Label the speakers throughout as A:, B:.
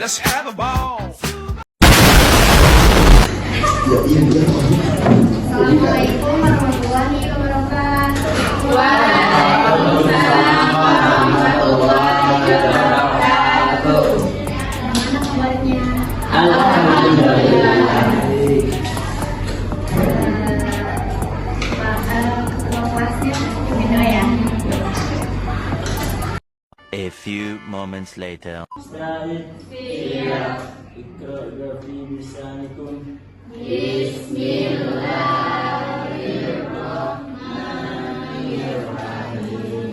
A: Let's have a ball.
B: Assalamualaikum warahmatullahi wabarakatuh. Waalaikumsalam warahmatullahi wabarakatuh. Gimana kabarnya? Alhamdulillah. Ketua kelasnya beda ya?
C: A few moments later.
B: Siap. Bismillahirrahmanirrahim.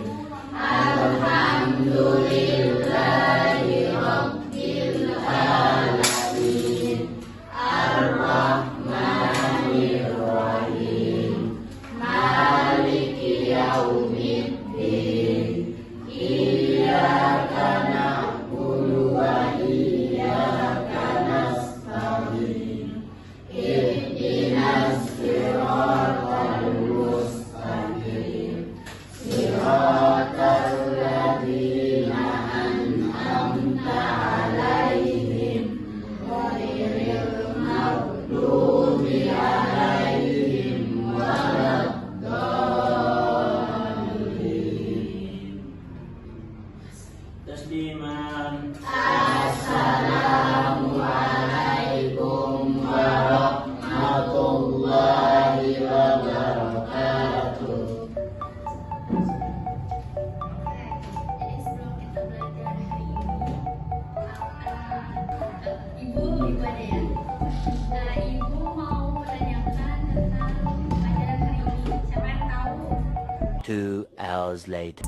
B: Alhamdulillahirabbil alamin. Ar-Rahmanir-Rahim. Maliki yaumiddin. Iyyaka na'budu wa iyyaka nasta'in. Ihdinas siratal mustaqim. Siratal ladzina an'amta 'alaihim ghairil maghdubi 'alaihim waladdallin.
D: Tasliman.
B: Assalamualaikum warahmatullahi wabarakatuh. Jadi sebelum kita belajar hari ini, Ibu gimana ya? Ibu mau menanyakan tentang pelajaran hari ini. Siapa yang tahu?
C: 2 hours later.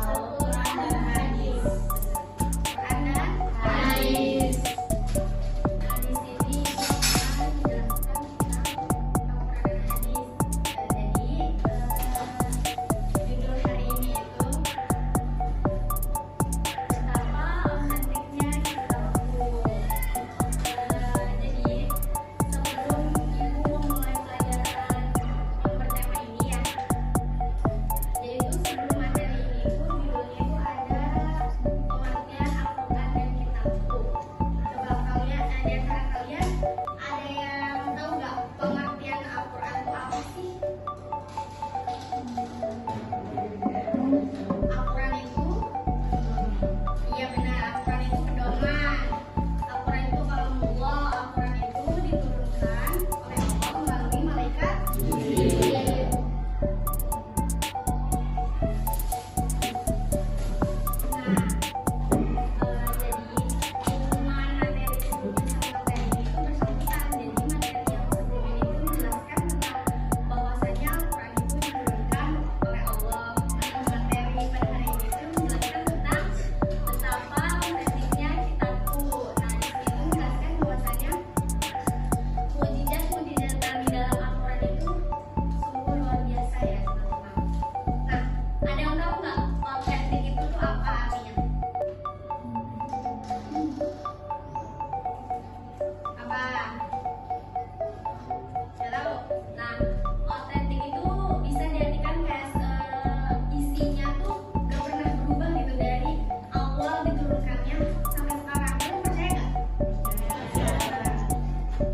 B: Al-Quran dan hadis. Quran dan hadis. Nah, di sini akan menjelaskan tentang Al-Quran dan hadis. Jadi judul hari ini itu betapa otentiknya kitab buku. Jadi sebelum ibu memulai pelajaran yang bertema ini ya. Jadi itu sebelum materi ini itu judulnya itu ada pengertian Al-Quran dan kitabku. Coba kalian, di antara kalian ada yang tahu nggak pengertian Al-Quran itu apa sih? Al-Quran itu, iya benar, Al-Quran itu pedoman. Al-Quran itu kalamullah. Al-Quran itu diturunkan oleh Allah melalui malaikat Jibril. Jadi pengumuman materi sebelumnya sama materi ini itu bersangkutan. Jadi materi yang sebelum ini itu menjelaskan tentang bahwasanya Al-Quran itu diturunkan oleh Allah. Materi pada hari ini itu menjelaskan tentang betapa otentiknya kitabku. Nah, di sini itu menjelaskan bahwasanya mukjizat-mukjizat di dalam Al-Quran itu sungguh luar biasa ya, teman-teman. Nah, ada yang tahu nggak otentik itu tuh apa artinya? Apa? Nggak tahu. Nah, otentik itu bisa diartikan kayak isinya tuh gak pernah berubah gitu dari awal diturunkannya sampai sekarang. Kalian percaya nggak?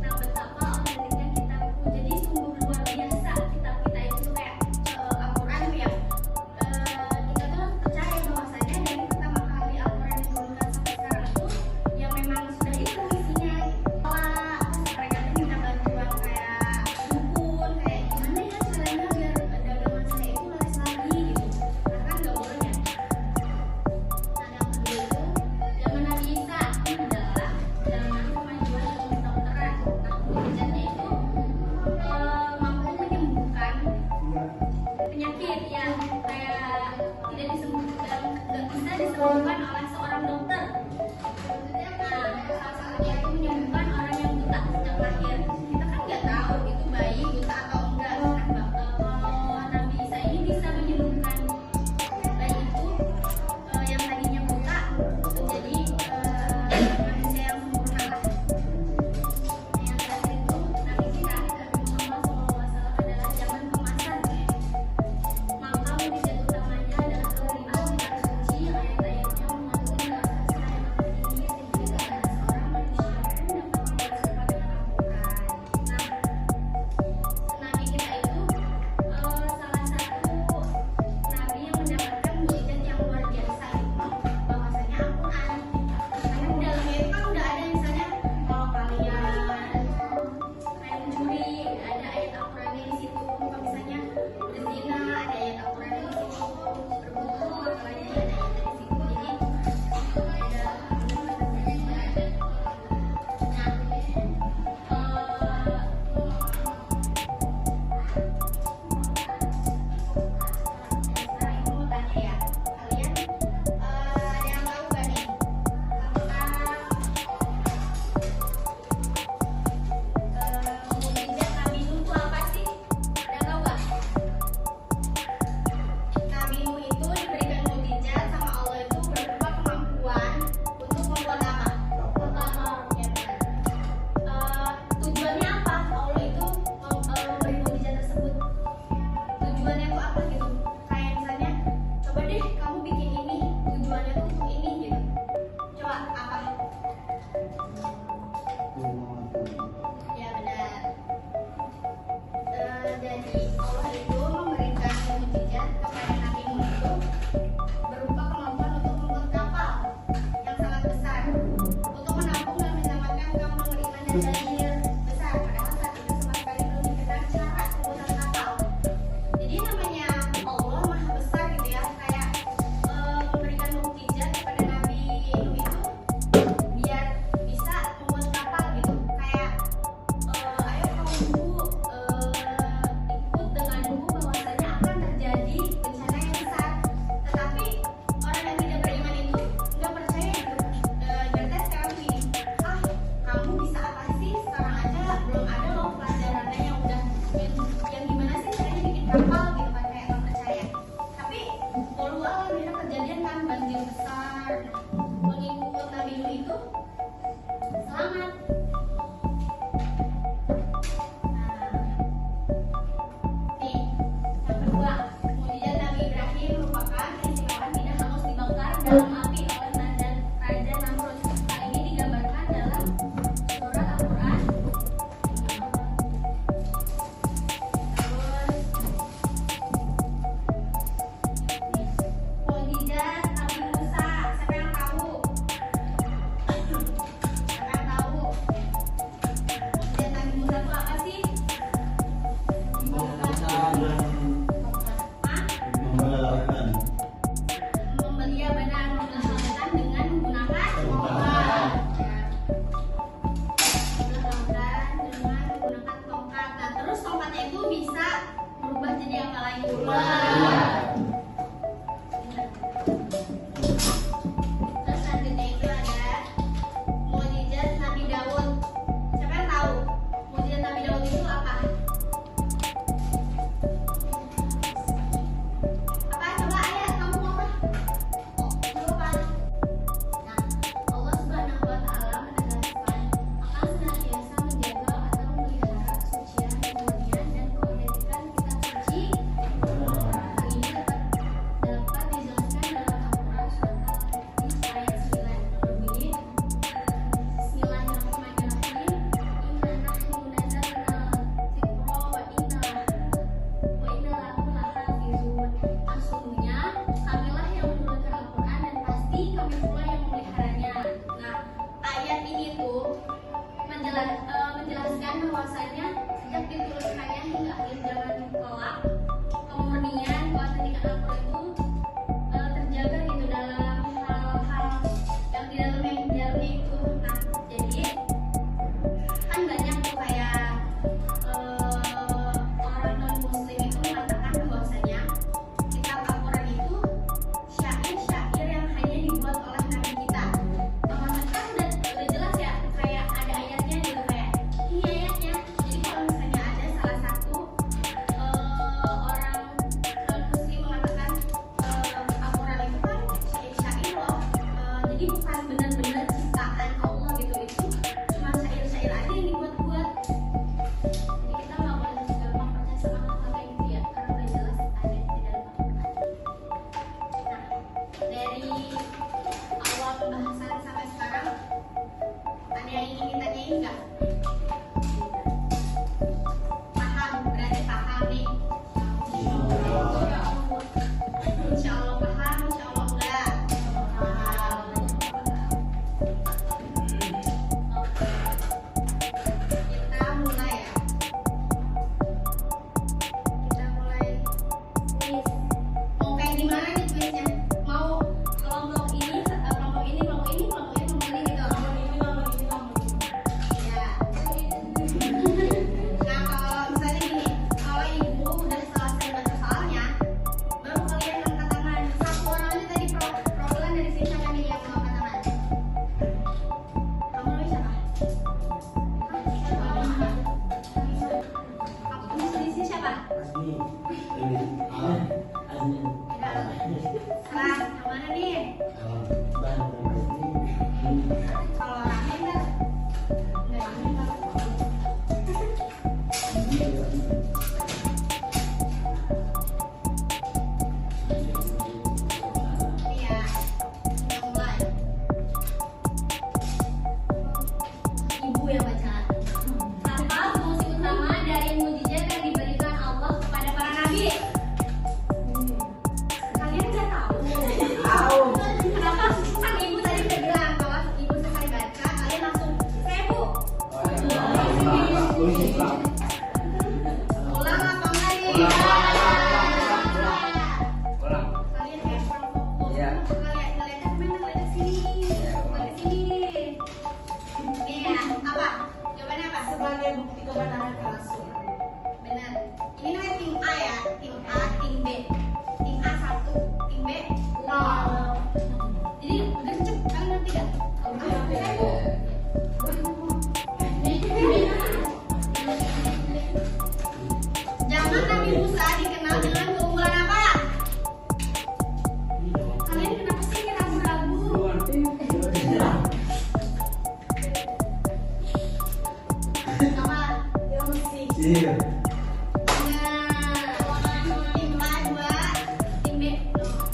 B: Nah, betapa otentiknya kitabku. Jadi sungguh luar biasa kitab kita itu tuh kayak Al-Quran tuh ya. Kita tuh harus percaya bahwasanya dari pertama kali Al-Quran diturunkan sampai sekarang tuh ya memang sudah itu isinya. Mereka tuh minta bantuan kayak dukun, kayak gimana ya caranya biar dagangan saya itu laris lagi gitu. Karena kan nggak boleh ya. Nah, yang kedua itu zaman Nabi Isa itu adalah zaman kemajuan ilmu kedokteran. Nah, mukjizatnya itu mampu menyembuhkan penyakit yang kayak tidak disembuhkan, nggak bisa disembuhkan oleh seorang dokter. Nah, salah satunya itu menyembuhkan orang yang buta sejak lahir. Kita kan nggak tahu itu bayi buta atau enggak. Nah, kalau Nabi Isa ini bisa menyembuhkan bayi itu yang tadinya buta menjadi manusia yang sempurna lah. Yang terakhir itu Nabi kita Nabi Muhammad SAW adalah zaman kemasan. Maka mukjizat utamanya adalah kelimpahan kitab suci, ayat-ayatnya mengandung banjir besar, padahal saat itu sama sekali belum dikenal cara pembuatan kapal. Jadi namanya Allah Maha Besar gitu ya, kayak memberikan mukjizat kepada Nabi Nuh itu biar bisa membuat kapal gitu. Kayak ayo kaumku ikut denganku bahwasanya akan terjadi bencana yang besar. Tetapi orang yang tidak beriman itu nggak percaya gitu. Berarti sekarang gini, kamu bisa apa sih? Sekarang aja belum ada loh pelajarannya yang udah yang gimana sih caranya bikin kapal gitu kan, kayak nggak percaya. Tapi kalau akhirnya kejadian kan banjir besar, pengikut Nabi Nuh itu selamat. Nih, yang kedua, mukjizat Nabi Ibrahim merupakan keistimewaan tidak hangus dibakar dalam api oleh Raja Namrud. Hal ini digambarkan dalam surat Al-Quran. Terus, mukjizat Nabi Musa, siapa yang tahu? Siapa yang tahu? Mukjizat Nabi Musa itu apa sih? Hah?
A: Membelah lautan.
B: Iya benar, membelah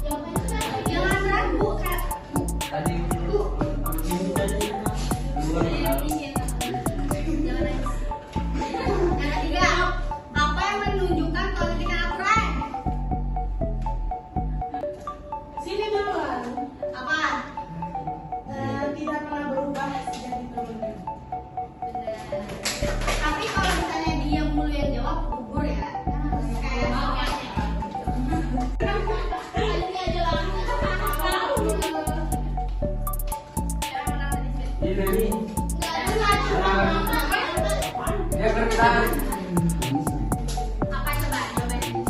B: Jawabannya kan jangan ragu kayak
A: Tadi
B: yang ketiga, apa yang menunjukkan kalau kita Al-Quran?
D: Sini duluan.
B: Apa?
D: Tidak pernah berubah sejak diturunkan.
B: Benar. Tapi kalau misalnya dia mulu yang jawab, gugur ya. Kayak tadi aja lah.
A: ini nih.
B: Nggak
A: Dia kertas.
B: apa coba jawabannya?